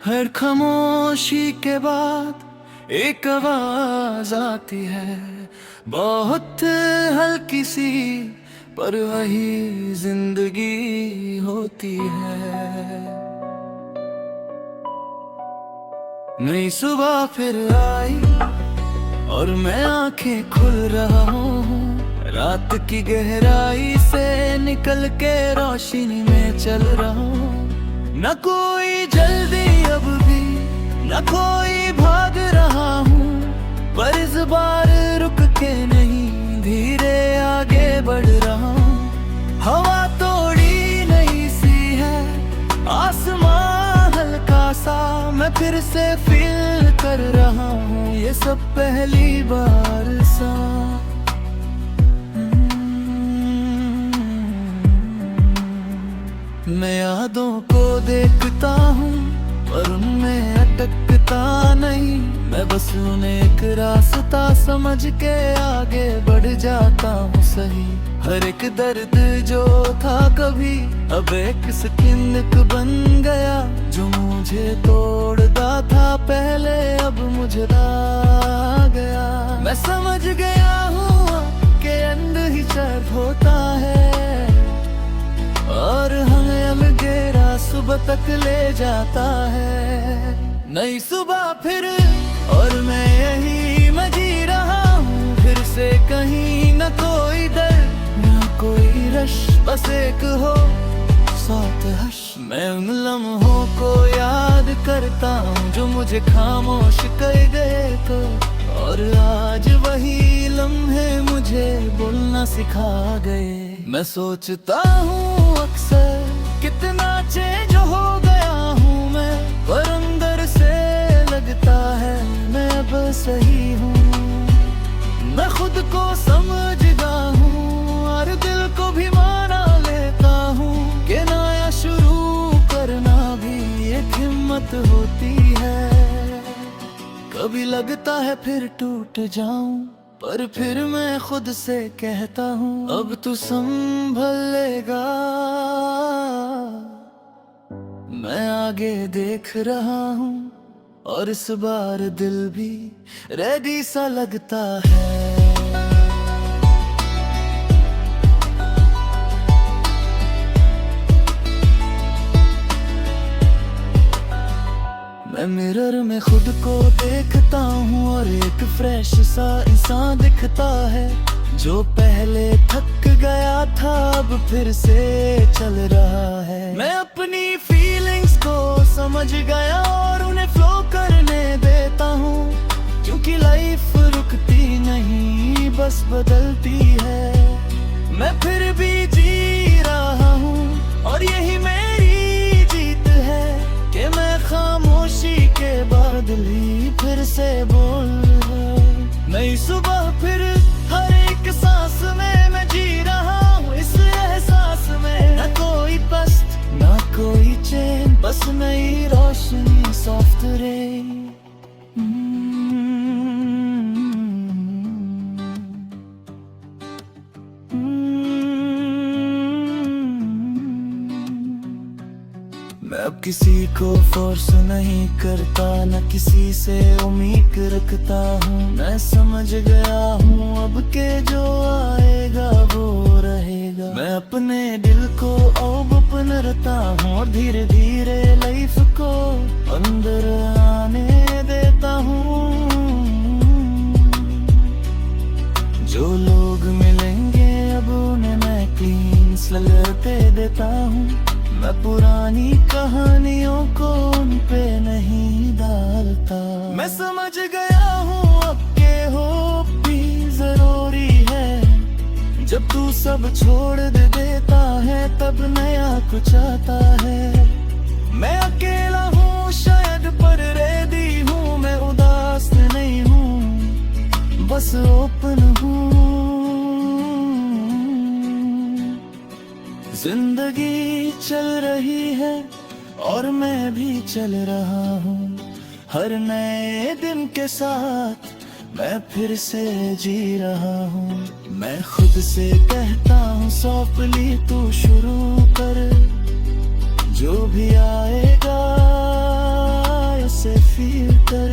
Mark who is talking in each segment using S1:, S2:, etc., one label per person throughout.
S1: हर खामोशी के बाद एक आवाज आती है, बहुत हल्की सी पर वही जिंदगी होती है। नई सुबह फिर आई और मैं आंखें खुल रहा हूँ, रात की गहराई से निकल के रोशनी में चल रहा हूँ। न कोई जल्दी अब भी, न कोई भाग रहा हूँ, पर इस बार रुक के नहीं, धीरे आगे बढ़ रहा हूँ। हवा थोड़ी नई सी है, आसमां हल्का सा, मैं फिर से फील कर रहा हूँ ये सब पहली बार सा। मैं यादों को देखता हूँ पर उनमें अटकता नहीं, मैं बस उन्हें एक रास्ता समझ के आगे बढ़ जाता हूँ सही। हर एक दर्द जो था कभी अब एक सिकंदक बन गया, जो मुझे तोड़ता था पहले अब मुझे ला गया। मैं समझ गया हूँ कि अंत ही दर्द होता है और हमें अलगेरा सुबह तक ले जाता है। नई सुबह फिर और मैं यही मैं जी रहा हूँ, फिर से कहीं न कोई डर न कोई रश, बस एक हो साथ हश। मैं उन लम्हों को याद करता हूँ जो मुझे खामोश कर गए तो, और आज वही लम्हे मुझे बोलना सिखा गए। मैं सोचता हूँ अक्सर कितना चेंज हो गया हूँ मैं, पर अंदर से लगता है मैं अब सही हूँ। मैं खुद को समझता हूँ और दिल को भी माना लेता हूँ कि नया शुरू करना भी एक हिम्मत होती है। कभी लगता है फिर टूट जाऊं, पर फिर मैं खुद से कहता हूँ अब तू संभल लेगा। मैं आगे देख रहा हूँ और इस बार दिल भी रेडी सा लगता है। मैं मिरर में खुद को देखता हूँ और एक फ्रेश सा इंसान दिखता है, जो पहले थक गया था अब फिर से चल रहा है। मैं अपनी फीलिंग्स को समझ गया और उन्हें फ्लो करने देता हूँ, क्योंकि लाइफ रुकती नहीं बस बदलती है। मैं फिर भी जी रहा हूँ और यही मेरी जीत है कि मैं खामोशी के बाद ही फिर से बोल रहा। नई सुबह फिर हर एक सांस में मैं जी रहा हूँ, इस एहसास में न कोई पस्त न कोई चैन, बस नई रोशनी सॉफ्ट रे। मैं अब किसी को फोर्स नहीं करता, न किसी से उम्मीद रखता हूँ। मैं समझ गया हूँ अब के जो आएगा वो रहेगा। मैं अपने दिल को ओपन रखता हूँ और धीरे धीरे लाइफ को अंदर आने देता हूँ। जो लोग मिलेंगे अब उन्हें मैं क्लीन स्लेट पे देता हूँ। मैं पुरानी कहानियों को उन पे नहीं डालता। मैं समझ गया हूँ अब के होप भी जरूरी है, जब तू सब छोड़ देता है तब नया कुछ आता है। मैं अकेला हूँ शायद पर रेडी हूँ, मैं उदास नहीं हूँ बस ओपन हूँ। जिंदगी चल रही है और मैं भी चल रहा हूँ, हर नए दिन के साथ मैं फिर से जी रहा हूँ। मैं खुद से कहता हूँ सॉफ्टली तू शुरू कर, जो भी आएगा फिल्टर।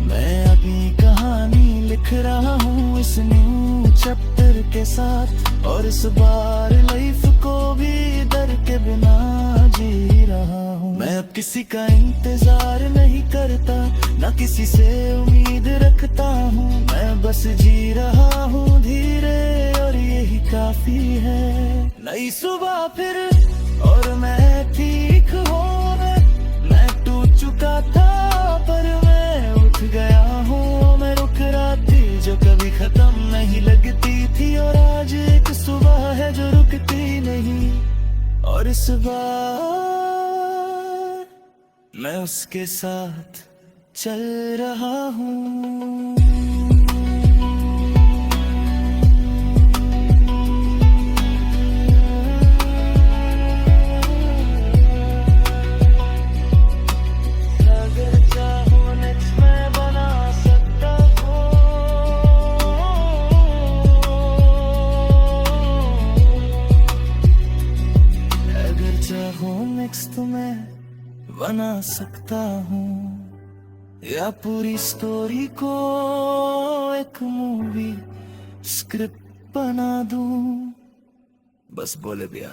S1: मैं अपनी कहानी लिख रहा हूँ इस न्यू चैप्टर के साथ, और इस बार लाइफ को भी डर के बिना जी रहा हूँ। मैं अब किसी का इंतजार नहीं करता, ना किसी से उम्मीद रखता हूँ। मैं बस जी रहा हूँ धीरे, और यही काफी है। नई सुबह फिर और मैं ठीक हूँ। मैं टूट चुका था पर मैं उठ गया हूँ। मैं रुक राती जो कभी खत्म नहीं लगती थी, और आज एक सुबह है जो रुकती नहीं। और इस बार मैं उसके साथ चल रहा हूँ। नेक्स्ट मैं बना सकता हूँ, या पूरी स्टोरी को एक मूवी स्क्रिप्ट बना दूँ। बस बोले भैया।